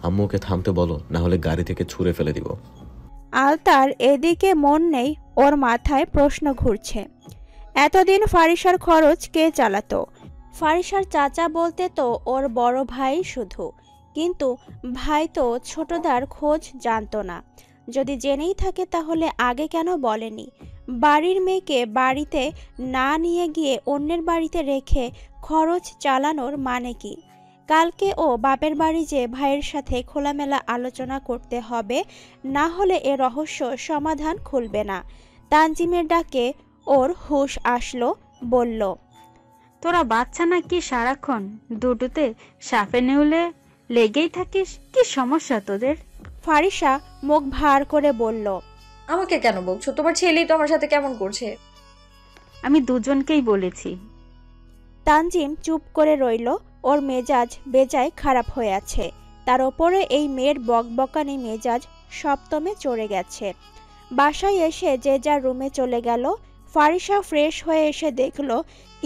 আম্মুকে থামতে বলো, না হলে গাড়ি থেকে ছুঁড়ে ফেলে দিব। আলতার এদিকে মন নেই, ওর মাথায় প্রশ্ন ঘুরছে। এতদিন ফারিসার খরচ কে চালাতো? ফারিসার চাচা বলতে তো ওর বড় ভাই শুধু, কিন্তু ভাই তো ছোটদার খোঁজ জানতো না। যদি জেনেই থাকে তাহলে আগে কেন বলেনি? বাড়ির মেয়েকে বাড়িতে না নিয়ে গিয়ে অন্যের বাড়িতে রেখে খরচ চালানোর মানে কি? কালকে ও বাপের বাড়ি যে ভাইয়ের সাথে খোলামেলা আলোচনা করতে হবে, না হলে এ রহস্য সমাধান খুলবে না। তানজিমের ডাকে ওর হুঁশ আসলো, বলল, তোরা বাচ্চা নাকি সারাক্ষণ দুটোতে সাপে নেউলে লেগেই থাকিস? কি সমস্যা তোদের? ফারিসা মুখ ভার করে বলল, আমাকে কেন বলছো? তোমার ছেলেই তো আমার সাথে কেমন করছে। আমি দুজনকেই বলেছি। তানজিম চুপ করে রইল। ওর মেজাজ বেজায় খারাপ হয়ে আছে। তার ওপরে এই মেয়ের বকবকানি মেজাজ সপ্তমে চড়ে গেছে। বাসায় এসে যে যার রুমে চলে গেল। ফারিসা ফ্রেশ হয়ে এসে দেখল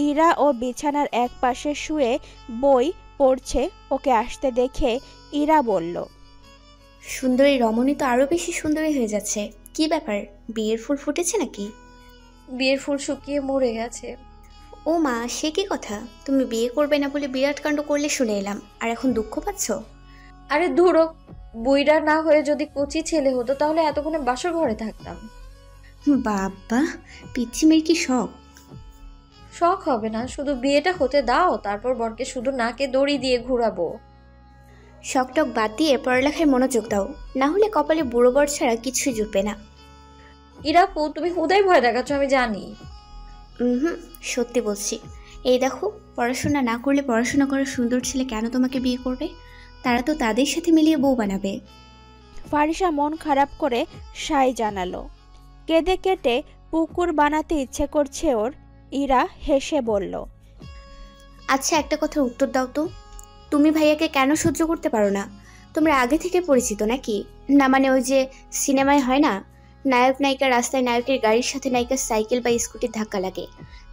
ইরা ও বিছানার এক পাশে শুয়ে বই পড়ছে। ওকে আসতে দেখে ইরা বলল, সুন্দরী রমণী তো আরো বেশি সুন্দরী হয়ে যাচ্ছে। কি ব্যাপার, বিয়ের ফুল ফুটেছে নাকি? বিয়ের ফুল শুকিয়ে মরে গেছে। ও মা, সে কি কথা? তুমি বিয়ে করবে না বলে বিরাট কাণ্ড করলে শুনে এলাম, আর এখন দুঃখ পাচ্ছ? আরে ধুরো, বুইড়া না হয়ে যদি কচি ছেলে হতো তাহলে এতক্ষণে বাসর ঘরে থাকতাম। বাবা, পিচ্ছি মেয়ের কি শখ? শখ হবে না, শুধু বিয়েটা হতে দাও, তারপর বরকে শুধু নাকে দড়ি দিয়ে ঘুরাবো। শখটক বাদ দিয়ে পড়ালেখায় মনোযোগ দাও, না হলে কপালে বুড়ো বর ছাড়া কিছুই জুটবে না। ইরাপু, তুমি হুদাই ভয় দেখাচ্ছ, আমি জানি। হুম, সত্যি বলছি। এই দেখো, পড়াশোনা না করলে পড়াশোনা করার সুন্দর ছেলে কেন তোমাকে বিয়ে করবে? তারা তো তাদের সাথে মিলিয়ে বউ বানাবে। ফারিসা মন খারাপ করে সাই জানালো। কেঁদে কেটে পুকুর বানাতে ইচ্ছে করছে ওর। ইরা হেসে বলল, আচ্ছা, একটা কথার উত্তর দাও তো, তুমি ভাইয়াকে কেন সহ্য করতে পারো না? তোমরা আগে থেকে পরিচিত নাকি? না মানে ওই যে সিনেমায় হয় না, নায়ক নায়িকা রাস্তায় নায়কের গাড়ির সাথে নায়িকার সাইকেল বা স্কুটির ধাক্কা লাগে,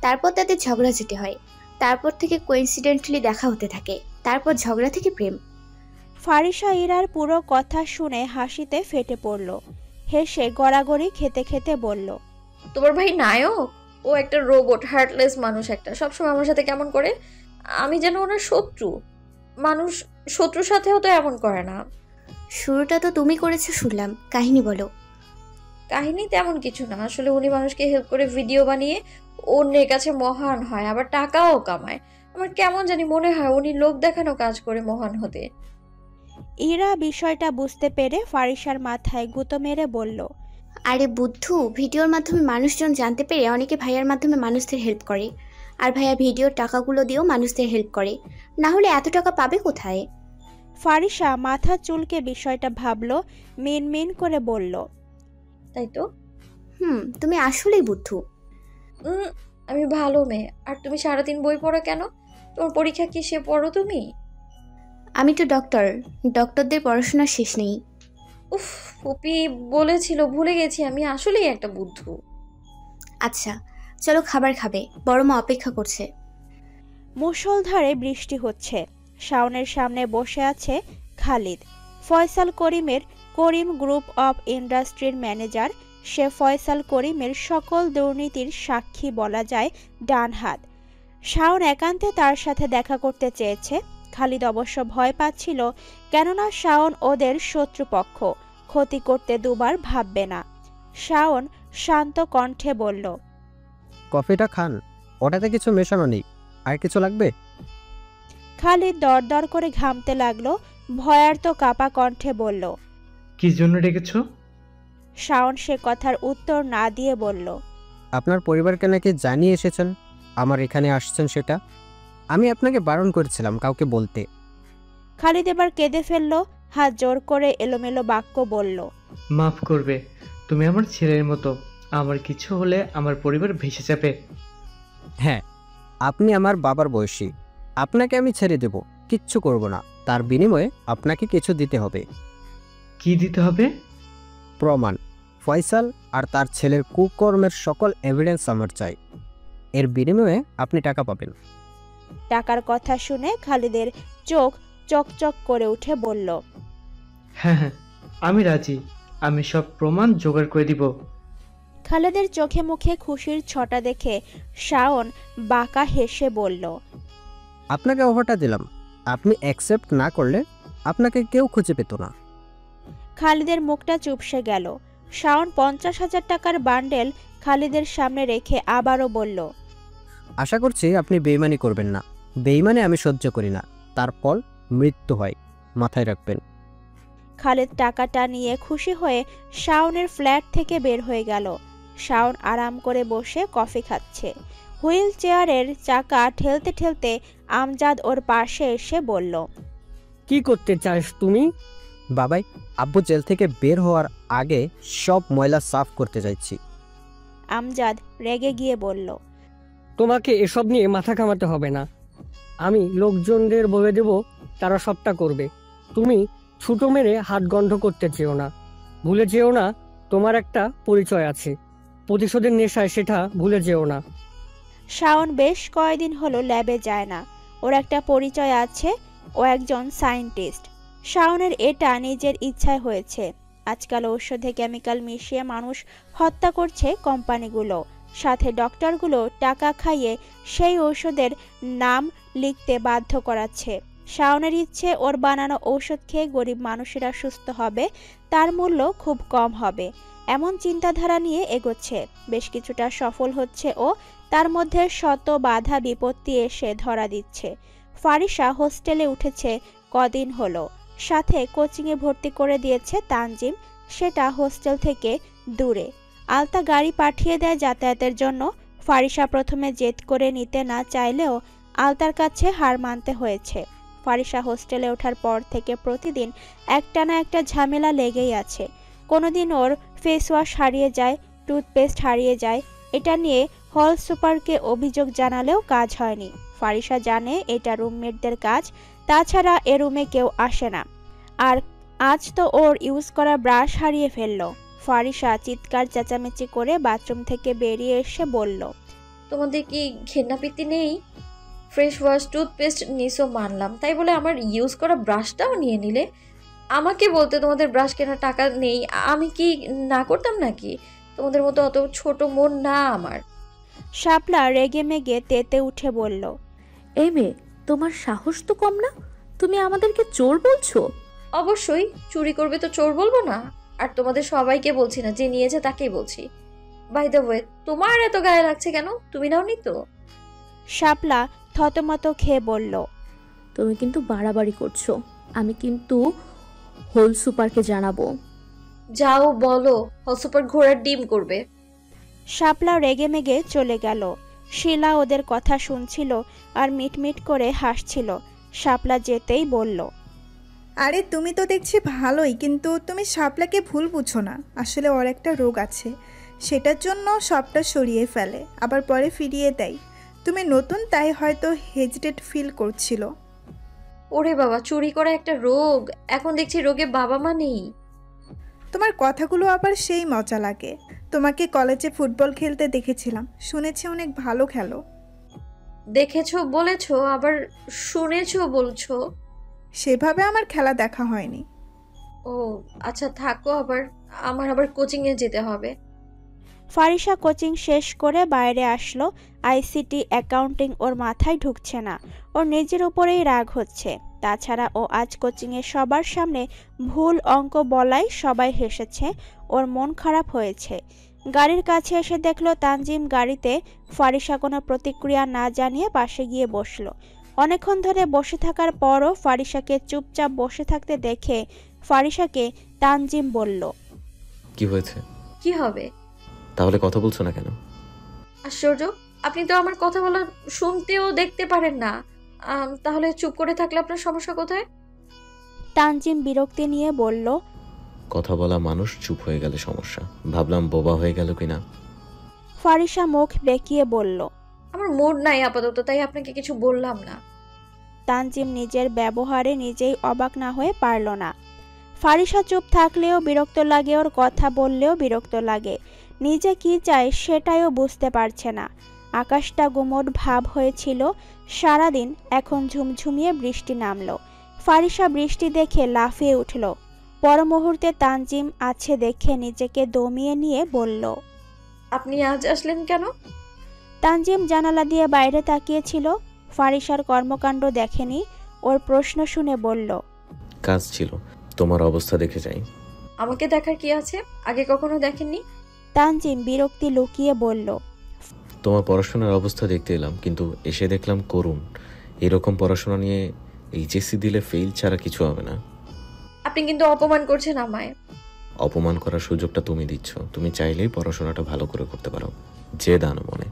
তারপর তাদের ঝগড়াঝাটি হয়, তারপর থেকে কোইন্সিডেন্টালি দেখা হতে থাকে, তারপর ঝগড়া থেকে প্রেম। ফারিসা ইরার পুরো কথা শুনে হাসিতে ফেটে পড়ল। হেসে গড়াগড়ি খেতে খেতে বলল, তোমার ভাই নায়ক? ও একটা রোবট, হার্টলেস মানুষ একটা, সবসময় আমার সাথে কেমন করে, আমি যেন ওনার শত্রু। মানুষ শত্রুর সাথেও তো এমন করে না। শুরুটা তো তুমি করেছো শুনলাম, কাহিনী বলো। কাহিনী তেমন কিছু না, আসলে উনি মানুষকে হেল্প করে ভিডিও বানিয়ে অন্যের কাছে মহান হয়, আবার টাকাও কামায়। আমার কেমন জানি মনে হয় উনি লোক দেখানো কাজ করে মহান হতে। ইরা বিষয়টা বুঝতে পেরে ফারিসার মাথায় গুঁতো মেরে বলল, আরে বুদ্ধু, ভিডিওর মাধ্যমে মানুষজন জানতে পেরে অনেকে ভাইয়ার মাধ্যমে মানুষদের হেল্প করে, আর ভাইয়া ভিডিওর টাকাগুলো দিয়েও মানুষদের হেল্প করে, না হলে এত টাকা পাবে কোথায়? ফারিসা মাথা চুলকে বিষয়টা ভাবল, মিনমিন করে বলল, তাই তো। তুমি আসলেই বুদ্ধু। আমি ভালো মেয়ে। আর তুমি সারাদিন বই পড়ো কেন? তোমার পরীক্ষা কি সে পড়ো তুমি? আমি তো ডক্টর, ডক্টরদের পড়াশোনা শেষ নেই। উফ, ফুপি বলেছিল, ভুলে গেছি, আমি আসলেই একটা বুদ্ধু। আচ্ছা চলো, খাবার খাবে, বড় মা অপেক্ষা করছে। মুষলধারে বৃষ্টি হচ্ছে। শাওনের সামনে বসে আছে খালিদ, ফয়সাল করিমের করিম গ্রুপ অফ ইন্ডাস্ট্রির ম্যানেজার। সে ফয়সাল করিমের সকল দুর্নীতির সাক্ষী বলা যায়, ডান হাত। শাওন একান্তে তার সাথে দেখা করতে চেয়েছে। খালিদ অবশ্য ভয় পাচ্ছিল, কেননা শাওন ওদের শত্রুপক্ষ, ক্ষতি করতে দুবার ভাববে না। শাওন শান্ত কণ্ঠে বলল, কফিটা খান, ওটাতে কিছু মেশানো নেই। আর কিছু লাগবে? খালিদ দরদর করে ঘামতে লাগলো, ভয়ার্ত কাপা কণ্ঠে বলল, কি জন্য ডেকেছো? শাওন সে কথার উত্তর না দিয়ে বলল, আপনার পরিবারকে নাকি জানিয়ে এসেছেন আমার এখানে আসছেন, সেটা আমি আপনাকে বারণ করেছিলাম কাউকে বলতে। খালিদ এবার কেঁদে ফেলল, হাত জোর করে এলোমেলো বাক্য বলল, মাফ করবে, তুমি আমার ছেলের মতো, আমার কিছু হলে আমার পরিবার ভেসে যাবে। হ্যাঁ, আপনি আমার বাবার বয়সী, আপনাকে আমি ছেড়ে দেব, কিচ্ছু করব না। তার বিনিময়ে আপনাকে কিছু দিতে হবে। কি দিতে হবে? প্রমাণ, ফয়সাল আর তার ছেলের কুকর্মের সকল এভিডেন্স আমার চাই। এর বিনিময়ে আপনি টাকা পাবেন। টাকার কথা শুনে খালিদের চোখ চকচক করে উঠে বলল, হ্যাঁ হ্যাঁ, আমি রাজি। আমি সব প্রমাণ জোগাড় করে দিব। খালেদের চোখে মুখে খুশির ছটা দেখে শাওন বাঁকা হেসে বলল, আপনাকে অফারটা দিলাম, আপনি অ্যাকসেপ্ট না করলে আপনাকে কেউ খুঁজে পেত না। খালিদের মুখটা চুপসে গেল। শাওন 50,000 টাকার বান্ডেল খালিদের সামনে রেখে আবারও বলল, আশা করছি আপনি বেইমানি করবেন না। বেইমানি আমি সহ্য করি না, তারপর মৃত্যু হয়, মাথায় রাখবেন। খালিদ টাকাটা নিয়ে খুশি হয়ে শাওনের ফ্ল্যাট থেকে বের হয়ে গেল। শাওন আরাম করে বসে কফি খাচ্ছে। হুইল চেয়ারের চাকা ঠেলতে ঠেলতে আমজাদ ওর পাশে এসে বলল, কি করতে চাস তুমি? বাবাই, আব্বু জেল থেকে বের হওয়ার আগে সব ময়লা সাফ করতে যাচ্ছি। আমজাদ রেগে গিয়ে বলল, তোমাকে এসব নিয়ে মাথা ঘামাতে হবে না। আমি লোকজনদের বলে দেব, তারা সবটা করবে। তুমি ছুটো মেরে হাত গন্ধ করতে চেও না। ভুলে যেও না তোমার একটা পরিচয় আছে। প্রতিশোধের নেশায় সেটা ভুলে যেও না। শাওন বেশ কয়েকদিন হলো ল্যাবে যায় না। ওর একটা পরিচয় আছে, ও একজন সায়েন্টিস্ট। শাওনের এটা নিজের ইচ্ছায় হয়েছে। আজকাল ঔষধে কেমিক্যাল মিশিয়ে মানুষ হত্যা করছে কোম্পানিগুলো, সাথে ডক্টরগুলো টাকা খাইয়ে সেই ঔষধের নাম লিখতে বাধ্য করাচ্ছে। শাওনের ইচ্ছে ওর বানানো ঔষধ খেয়ে গরিব মানুষেরা সুস্থ হবে, তার মূল্য খুব কম হবে, এমন চিন্তাধারা নিয়ে এগোচ্ছে। বেশ কিছুটা সফল হচ্ছে ও, তার মধ্যে শত বাধা বিপত্তি এসে ধরা দিচ্ছে। ফারিসা হোস্টেলে উঠেছে কদিন হলো, সাথে কোচিংয়ে ভর্তি করে দিয়েছে তানজিম, সেটা হোস্টেল থেকে দূরে। আলতা গাড়ি পাঠিয়ে দেয় যাতায়াতের জন্য। ফারিসা প্রথমে জেদ করে নিতে না চাইলেও আলতার কাছে হার মানতে হয়েছে। ফারিসা হোস্টেলে ওঠার পর থেকে প্রতিদিন একটা না একটা ঝামেলা লেগেই আছে। কোনোদিন ওর ফেস ওয়াশ হারিয়ে যায়, টুথপেস্ট হারিয়ে যায়। এটা নিয়ে হল সুপারকে অভিযোগ জানালেও কাজ হয়নি। ফারিসা জানে এটা রুমমেটদের কাজ, তাছাড়া এ রুমে কেউ আসে না। আর আজ তো ওর ইউজ করা ব্রাশ হারিয়ে ফেললো। ফারিসা চিৎকার চেঁচামেচি করে বাথরুম থেকে বেরিয়ে এসে বলল, তোমাদের কি ঘেন্নাপিতি নেই? ফ্রেশ ওয়াশ টুথপেস্ট নিসো মানলাম, তাই বলে আমার ইউজ করা ব্রাশটাও নিয়ে নিলে? আমাকে বলতে তোমাদের ব্রাশ কেনার টাকা নেই, আমি কি না করতাম নাকি? তোমাদের মতো অত ছোট মন না আমার। শাপলা রেগে মেগে তেতে উঠে বলল, এই মেয়ে, তোমার সাহস তো কম না, তুমি আমাদেরকে চোর বলছো? অবশ্যই, চুরি করবে তো চোর বলবো না? আর তোমাদের সবাইকে বলছি না, যে নিয়েছে তাকেই বলছি। বাই দ্য ওয়ে, তোমার এত গায়ে লাগছে কেন? তুমি নাওনি তো? শাপলা থতমত খেয়ে বলল, তুমি কিন্তু বাড়াবাড়ি করছো। আমি কিন্তু হোল সুপারকে জানাবো। যাও বলো, হসুপার ঘোড়ার ডিম করবে। শাপলা রেগে মেগে চলে গেল। শিলা ওদের কথা শুনছিল আর মিটমিট করে হাসছিল। শাপলা যেতেই বলল, আরে তুমি তো দেখছি ভালোই, কিন্তু তুমি শাপলাকে ভুল বুঝো না। আসলে ওর একটা রোগ আছে, সেটার জন্য সবটা সরিয়ে ফেলে, আবার পরে ফিরিয়ে দেয়। তুমি নতুন, তাই হয়তো হেজিটেট ফিল করছিল। ওরে বাবা, চুরি করা একটা রোগ? এখন দেখছি রোগে বাবা মা নেই। তোমার কথাগুলো আবার সেই মজা লাগে। তোমাকে কলেজে ফুটবল খেলতে দেখেছিলাম, শুনেছি অনেক ভালো খেলো। দেখেছো বলেছো, আবার শুনেছো বলছো? সেভাবে আমার খেলা দেখা হয়নি। ও আচ্ছা, থাকো। আমার আবার কোচিংয়ে যেতে হবে। ফারিসা কোচিং শেষ করে বাইরে আসলো। আইসিটি অ্যাকাউন্টিং ওর মাথায় ঢুকছে না। ওর নিজের উপরেই রাগ হচ্ছে। তাছাড়া ও আজ কোচিংয়ে সবার সামনে ভুল অঙ্ক বলাই সবাই হেসেছে। ওর মন খারাপ হয়েছে। গাড়ির কাছে এসে দেখলো তানজিম গাড়িতে। ফারিসা কোনো প্রতিক্রিয়া না জানিয়ে পাশে গিয়ে বসলো। অনেকক্ষণ ধরে বসে থাকার পরও ফারিসাকে চুপচাপ বসে থাকতে দেখে ফারিসাকে তানজিম বলল, কি হয়েছে? কি হবে? তাহলে কথা বলছো না কেন? আশ্চর্য, আপনি তো আমার কথা বলা শুনতেও দেখতে পারেন না। তাহলে চুপ করে থাকলে আপনার সমস্যা কোথায়? তানজিম বিরক্তি নিয়ে বলল, কথা বলা মানুষ চুপ হয়ে গেলে সমস্যা, ভাবলাম বোবা হয়ে গেল কিনা। ফারিসা মুখ বেঁকিয়ে বলল, আমার মুড নাই আপাতত, তাই আপনাকে কিছু বললাম না। তানজিম নিজের ব্যবহারে নিজেই অবাক না হয়ে পারল না। ফারিসা চুপ থাকলেও বিরক্ত লাগে, ওর কথা বললেও বিরক্ত লাগে। নিজে কি চায় সেটাইও বুঝতে পারছে না। আকাশটা গুমোট ভাব হয়েছিল সারাদিন, এখন ঝুমঝুমিয়ে বৃষ্টি নামলো। ফারিসা বৃষ্টি দেখে লাফিয়ে উঠল। পর মুহূর্তে তানজিম আছে দেখে নিজেকে দমিয়ে নিয়ে বলল, আপনি আজ আসলেন কেন? তানজিম জানালা দিয়ে বাইরে তাকিয়েছিল। ফারিসার কর্মকাণ্ড দেখেনি। ওর প্রশ্ন শুনে বলল, কাজ ছিল, তোমার অবস্থা দেখে যাই। আমাকে দেখার কি আছে? আগে কখনো দেখেননি। তানজিম বিরক্তি লুকিয়ে বলল, তোমার পড়াশোনার অবস্থা দেখতে এলাম, কিন্তু এসে দেখলাম করুণ। এরকম পড়াশোনা নিয়ে এইচএসসি দিলে ফেল ছাড়া কিছু হবে না। আপনি কিন্তু অপমান করছেন আমায়। অপমান করার সুযোগটা তুমি দিচ্ছ। তুমি চাইলেই পড়াশোনাটা ভালো করে করতে পারো, যে দান মনে।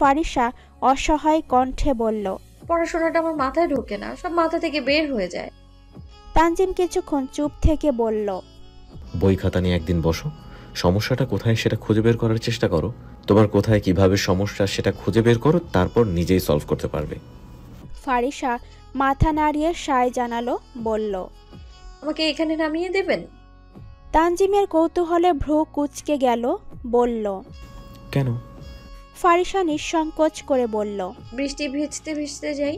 ফারিসা অসহায় কণ্ঠে বলল, পড়াশোনাটা আমার মাথায় ঢোকে না, সব মাথা থেকে বের হয়ে যায়। তানজিম কিছুক্ষণ চুপ থেকে বলল, বই খাতা নিয়ে একদিন বসো, সমস্যাটা কোথায় সেটা খুঁজে বের করার চেষ্টা করো। তোমার কোথায় কিভাবে সমস্যা সেটা খুঁজে বের করো, তারপর নিজেই সলভ করতে পারবে। ফারিসা মাথা নাড়িয়ে সায় জানালো, বলল, আমাকে এখানে নামিয়ে দেবেন? তানজিমের কৌতূহলে ভ্রু কুঁচকে গেল। বলল, কেন? ফারিসা নিঃসংকোচ করে বলল, বৃষ্টি ভিজতে ভিজতে যাই।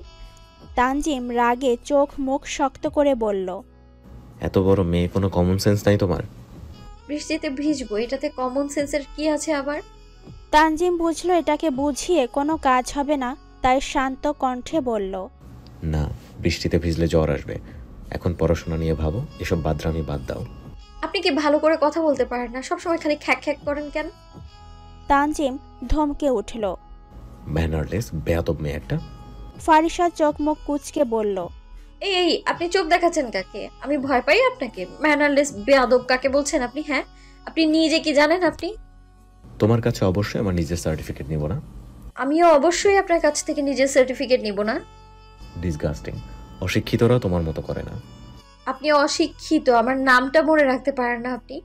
তানজিম রাগে চোখ মুখ শক্ত করে বলল, এত বড় মেয়ে, কোনো কমন সেন্স নাই তোমার? বৃষ্টিতে ভিজবো, এটাতে কমন সেন্সের কি আছে আবার? তানজিম বুঝলো এটাকে বুঝিয়ে কোনো কাজ হবে না, তাই শান্ত কণ্ঠে বলল, না, বৃষ্টিতে ভিজলে জ্বর আসবে। এখন পড়াশোনা নিয়ে ভাবো, এসব বাদরামি বাদ দাও। আপনি কি ভালো করে কথা বলতে পারেন না? সবসময় খালি খ্যাক খ্যাক করেন কেন? তানজিম ধমকে উঠল। ম্যানারলেস বেয়াদব মেয়ে একটা। ফারিসা চোখ মুখ কুঁচকে বলল, এই আপনি চোখ দেখাচ্ছেন কাকে? আমি ভয় পাই আপনাকে? ম্যানারলেস বেয়াদব কাকে বলছেন আপনি? হ্যাঁ, আপনি নিজে কি জানেন? আপনি তোমার কাছে অবশ্যই আমার নিজের সার্টিফিকেট নিব না। আমিও অবশ্যই আপনার কাছ থেকে নিজের সার্টিফিকেট নিব না। ডিসগাস্টিং। অশিক্ষিতরা তোমার মতো করে না। আপনি অশিক্ষিত, আমার নামটা মনে রাখতে পারেন না আপনি?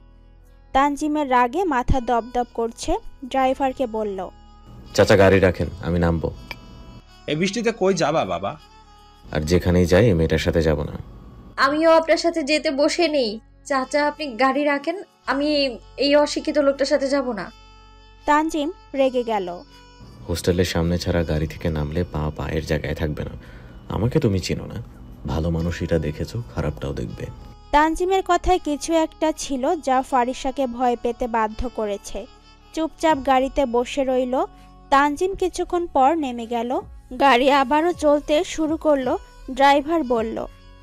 তানজিমের রাগে মাথা দপদপ করছে। ড্রাইভারকে বলল, চাচা গাড়ি রাখেন, আমি নামবো। এই বৃষ্টিতে কই যাবা বাবা? আর যেখানেই যাই এই মেয়েটার সাথে যাব না। আমিও আপনার সাথে যেতে বসে নেই। চাচা আপনি গাড়ি রাখেন, আমি এই অশিক্ষিত লোকটার সাথে যাব না। তানজিম রেগে গেল। হোস্টেলের সামনে ছাড়া গাড়ি থেকে নামলে পা পায়ের জায়গায় থাকবে না। আমাকে তুমি চিনো না, ভালো মানুষ এটা দেখেছো, খারাপটাও দেখবে। তানজিমের কথায় কিছু একটা ছিল যা ফারিসাকে ভয় পেতে বাধ্য করেছে। চুপচাপ গাড়িতে বসে রইল। তানজিম কিছুক্ষণ পর নেমে গেল। গাড়ি আবারও চলতে শুরু করলো। ড্রাইভার বলল,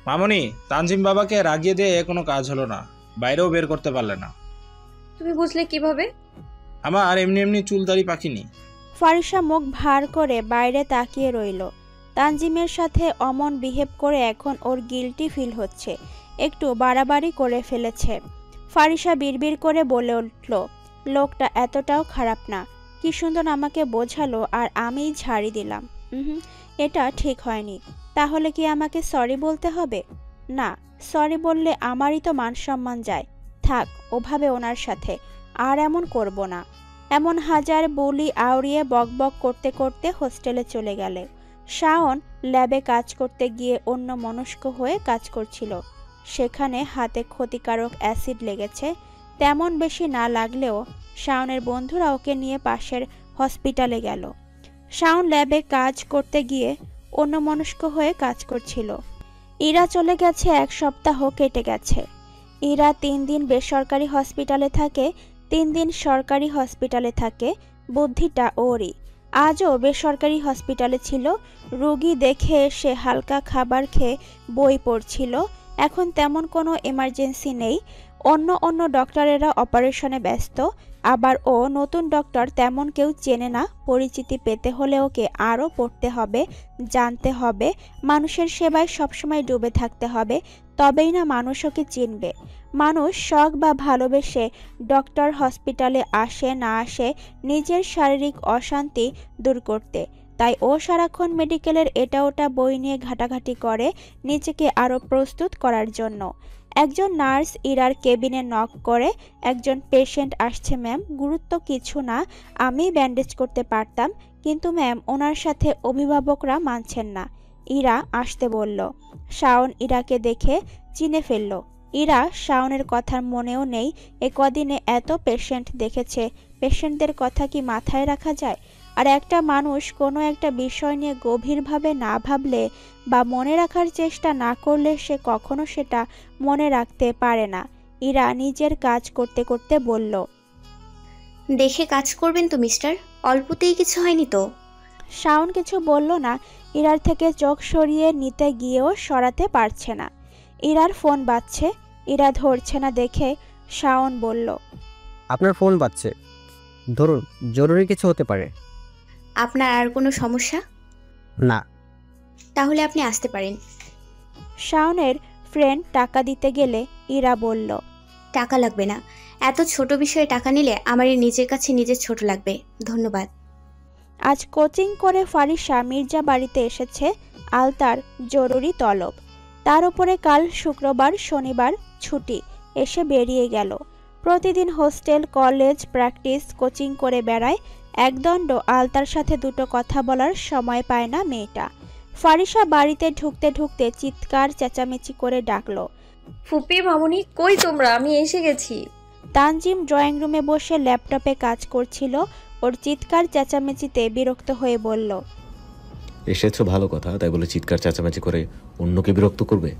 মামনি, তানজিম বাবাকে রাগিয়ে দিয়ে কোনো কাজ হলো না, বাইরেও বের করতে পারলে না। তুমি বুঝলে কিভাবে? আমার এমনি এমনি চুলদারি পাখিনি। ফারিসা মুখ ভার করে বাইরে তাকিয়ে রইল। তানজিমের সাথে অমন বিহেভ করে এখন ওর গিল্টি ফিল হচ্ছে। একটু বাড়াবাড়ি করে ফেলেছে। ফারিসা বিড়বিড় করে বলে উঠল, লোকটা এতটাও খারাপ না। কি সুন্দর আমাকে বোঝালো আর আমিই ঝাড়ি দিলাম। এটা ঠিক হয়নি। তাহলে কি আমাকে সরি বলতে হবে? না, সরি বললে আমারই তো মান সম্মান যায়। থাক ওভাবে ওনার সাথে আর এমন করব না। এমন হাজার বুলি আউড়িয়ে বকবক করতে করতে হোস্টেলে চলে গেলে। শাওন ল্যাবে কাজ করতে গিয়ে অন্য মনস্ক হয়ে কাজ করছিল। সেখানে হাতে ক্ষতিকারক অ্যাসিড লেগেছে। তেমন বেশি না লাগলেও শাওনের বন্ধুরা ওকে নিয়ে পাশের হসপিটালে গেল। শাওন ল্যাবে কাজ করতে গিয়ে অন্যমনস্ক হয়ে কাজ করছিল। ইরা চলে গেছে, 1 সপ্তাহ কেটে গেছে। ইরা 3 দিন বেসরকারি হসপিটালে থাকে, 3 দিন সরকারি হসপিটালে থাকে। বুদ্ধিটা ওরই। আজও বেসরকারি হসপিটালে ছিল। রোগী দেখে সে হালকা খাবার খেয়ে বই পড়ছিল। এখন তেমন কোনো এমার্জেন্সি নেই। অন্য ডক্টরেরা অপারেশনে ব্যস্ত। আবার ও নতুন ডক্টর তেমন কেউ চেনে না। পরিচিতি পেতে হলে ওকে আরও পড়তে হবে, জানতে হবে। মানুষের সেবায় সবসময় ডুবে থাকতে হবে, তবেই না মানুষ ওকে চিনবে। মানুষ শখ বা ভালোবেসে ডক্টর হসপিটালে আসে না আসে নিজের শারীরিক অশান্তি দূর করতে। তাই ও সারাক্ষণ মেডিকেলের এটা ওটা বই নিয়ে ঘাটাঘাটি করে নিজেকে আরও প্রস্তুত করার জন্য। একজন নার্স ইরার কেবিনে নক করে, একজন পেশেন্ট আসছে ম্যাম। গুরুত্ব কিছু না, আমি ব্যান্ডেজ করতে পারতাম, কিন্তু ম্যাম ওনার সাথে অভিভাবকরা মানছেন না। ইরা আসতে বলল। শাওন ইরাকে দেখে চিনে ফেলল। ইরা শাওনের কথার মনেও নেই। এ কদিনে এত পেশেন্ট দেখেছে, পেশেন্টদের কথা কি মাথায় রাখা যায়? আর একটা মানুষ কোনো একটা বিষয় নিয়ে গভীরভাবে না ভাবলে বা মনে রাখার চেষ্টা না করলে সে কখনো সেটা মনে রাখতে পারে না। ইরা নিজের কাজ করতে করতে বলল, দেখে কাজ করবেন তো মিস্টার, অল্পতেই কিছু হয়নি তো। শাওন কিছু বলল না। ইরার থেকে চোখ সরিয়ে নিতে গিয়েও সরাতে পারছে না। ইরার ফোন বাজছে, ইরা ধরছে না দেখে শাওন বলল, আপনার ফোন বাজছে, ধরুন, জরুরি কিছু হতে পারে। আপনার আর কোনো সমস্যা? না। তাহলে আপনি আসতে পারেন। শাওনের ফ্রেন্ড টাকা দিতে গেলে ইরা বলল, টাকা লাগবে না, এত ছোট বিষয়ে টাকা নিলে আমারই নিজের কাছে নিজের ছোট লাগবে, ধন্যবাদ। আজ কোচিং করে ফারিসা মির্জা বাড়িতে এসেছে আলতার জরুরি তলব। তার উপরে কাল শুক্রবার শনিবার ছুটি, এসে বেরিয়ে গেল। প্রতিদিন হোস্টেল কলেজ প্র্যাকটিস কোচিং করে বেড়ায়। একদণ্ড আলতার সাথে দুটো কথা বলার সময় পায় না মেয়েটা। ফারিসা বাড়িতে ঢুকতে ঢুকতে চিৎকার চেঁচামেচি করে ডাকলো, ফুপি মামুনি কই তোমরা, আমি এসে গেছি। তানজিম ড্রয়িং রুমে বসে ল্যাপটপে কাজ করছিল। ওর চিৎকার চেঁচামেচিতে বিরক্ত হয়ে বলল, এসেছো ভালো কথা, তাই বলে চিৎকার চেঁচামেচি করে অন্যকে বিরক্ত করবে?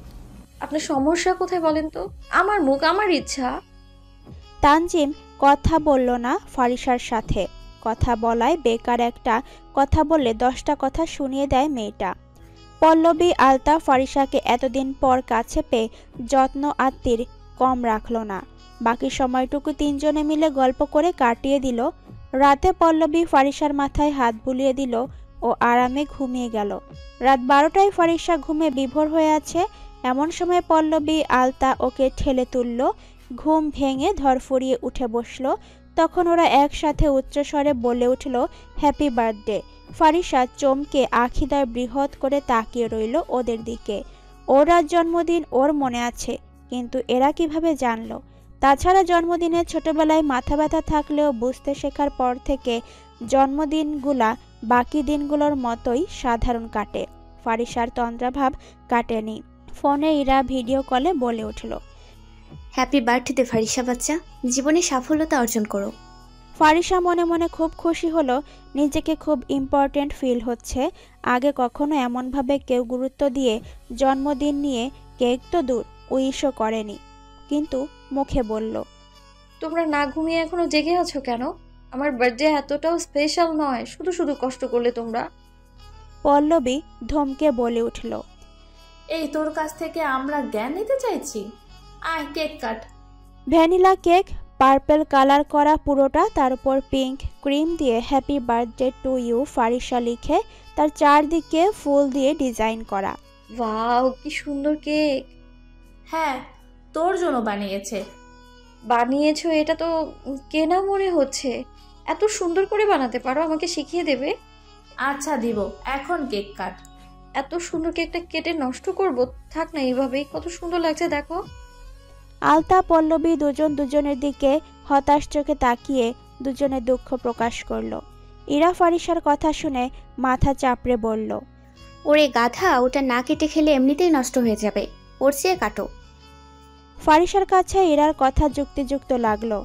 আপনার সমস্যা কোথায় বলেন তো? আমার মুখ, আমার ইচ্ছা। তানজিম কথা বলল না ফারিসার সাথে। কথা বলায় বেকার, একটা কথা বললে 10টা কথা শুনিয়ে দেয় মেয়েটা। পল্লবী আলতা ফারিসাকে এতদিন পর কাছে পেয়ে যত্ন আত্মীর কম রাখল না। বাকি সময়টুকু তিনজনে মিলে গল্প করে কাটিয়ে দিল। রাতে পল্লবী ফারিসার মাথায় হাত বুলিয়ে দিল ও আরামে ঘুমিয়ে গেল। রাত 12টায় ফারিসা ঘুমে বিভোর হয়ে আছে। এমন সময় পল্লবী আলতা ওকে ঠেলে তুলল। ঘুম ভেঙে ধরফরিয়ে উঠে বসল। তখন ওরা একসাথে উচ্চস্বরে বলে উঠল, হ্যাপি বার্থডে। ফারিসা চমকে আখিদার বৃহৎ করে তাকিয়ে রইল ওদের দিকে। ওর আজ জন্মদিন, ওর মনে আছে, কিন্তু এরা কিভাবে জানলো? তাছাড়া জন্মদিনে ছোটবেলায় মাথা ব্যথা থাকলেও বুঝতে শেখার পর থেকে জন্মদিনগুলা বাকি দিনগুলোর মতোই সাধারণ কাটে। ফারিসার তন্দ্রাভাব কাটেনি। ফোনে ইরা ভিডিও কলে বলে উঠল, হ্যাপি বার্থডে ফারিসা বাচ্চা, জীবনে সাফল্যতা অর্জন করো। ফারিসা মনে মনে খুব খুশি হলো, নিজেকে খুব ইম্পর্ট্যান্ট ফিল হচ্ছে। আগে কখনো এমনভাবে কেউ গুরুত্ব দিয়ে জন্মদিন নিয়ে কেক তো দূর, উইশও করেনি, কিন্তু মুখে বলল, তোমরা না ঘুমিয়ে এখনো জেগে আছো কেন? আমার বার্থডে এতটাও স্পেশাল নয়, শুধু শুধু কষ্ট করলে তোমরা। পল্লবী ধমকে বলে উঠল, এই তোর কাছ থেকে আমরা জ্ঞান নিতে চাইছি, আয় cake cut. Vanilla cake, purple colour করা পুরোটা, তার উপর পিঙ্ক ক্রিম দিয়ে happy birthday to you Farisa লিখে তার চারদিকে ফুল দিয়ে ডিজাইন করা। ওয়াও, কি সুন্দর কেক। হ্যাঁ, তোর জন্য বানিয়েছে। বানিয়েছো? এটা তো কেনা মনে হচ্ছে। এত সুন্দর করে বানাতে পারো? আমাকে শিখিয়ে দেবে? আচ্ছা দিব, এখন কেক কাট। এত সুন্দর কেকটা কেটে নষ্ট করব? থাক না, এইভাবেই কত সুন্দর লাগছে দেখো। আলতা পল্লবী দুজন দুজনের দিকে হতাশ চোখে তাকিয়ে দুজনে দুঃখ প্রকাশ করলো। ইরা ফারিসার কথা শুনে মাথা চাপড়ে বলল, ওরে গাধা, ওটা না কেটে খেলে এমনিতেই নষ্ট হয়ে যাবে, ওর চেয়ে কাটো। ফারিসার কাছে ইরার কথা যুক্তিযুক্ত লাগলো।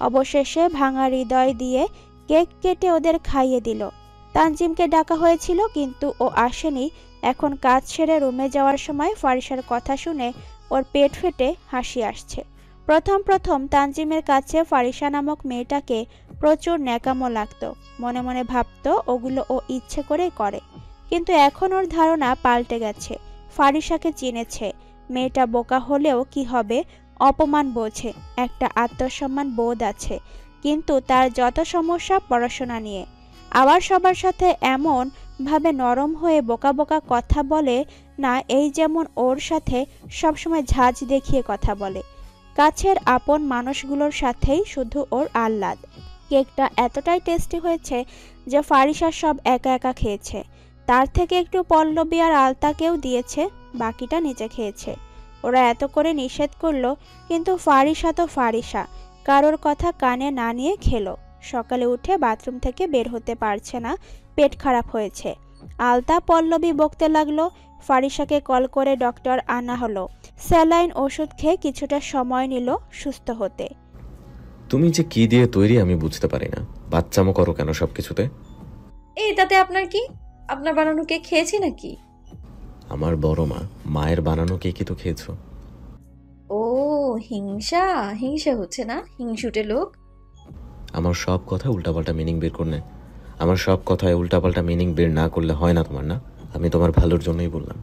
অবশেষে ভাঙা হৃদয় দিয়ে কেক কেটে ওদের খাইয়ে দিল। তানজিমকে ডাকা হয়েছিল, কিন্তু ও আসেনি। এখন কাজ সেরে রুমে যাওয়ার সময় ফারিসার কথা শুনে ওর পেট ফেটে হাসি আসছে। প্রথম প্রথম তানজিমের কাছে ফারিসা নামক মেয়েটাকে প্রচুর ন্যাকামো লাগতো। মনে মনে ভাবতো ওগুলো ও ইচ্ছে করেই করে। কিন্তু এখন ওর ধারণা পাল্টে গেছে। ফারিসাকে চিনেছে। মেয়েটা বোকা হলেও কি হবে, অপমান বোঝে, একটা আত্মসম্মান বোধ আছে। কিন্তু তার যত সমস্যা পড়াশোনা নিয়ে। আবার সবার সাথে এমন ভাবে নরম হয়ে বোকা বোকা কথা বলে না, এই যেমন ওর সাথে সবসময় ঝাঁজ দেখিয়ে কথা বলে। কাছের আপন মানুষগুলোর সাথেই শুধু ওর আহ্লাদ। কেকটা এতটাই টেস্টি হয়েছে যে ফারিসা সব একা একা খেয়েছে। তার থেকে একটু পল্লবী আর আলতাকেও দিয়েছে, বাকিটা নিজে খেয়েছে। ওরা এত করে নিষেধ করলো, কিন্তু ফারিসা তো ফারিসা, কারোর কথা কানে না নিয়ে খেলো। সকালে উঠে বাথরুম থেকে বের হতে পারছে না, পেট খারাপ হয়েছে। আলতা পল্লবী বকতে লাগলো। ফারিসাকে কল করে ডক্টর আনা হলো। স্যালাইন ওষুধ খেয়ে কিছুটা সময় নিল সুস্থ হতে। তুমি যে কি দিয়ে তৈরি আমি বুঝতে পারি না, বাচ্চামো করো কেন সবকিছুতে? এই তাতে আপনার কি? আপনার বানানো কেক খেয়েছি নাকি? আমার বড় মা, মায়ের বানানো কেকই তো খেয়েছো। ও ও হিংসা হিংসা হচ্ছে না, হিংসুটে লোক। আমার সব কথা উল্টাপাল্টা মিনিং বের করলে, আমার সব কথায় উল্টাপাল্টা মিনিং বের না করলে হয় না তোমার, না? আমি তোমার ভালোর জন্যই বললাম।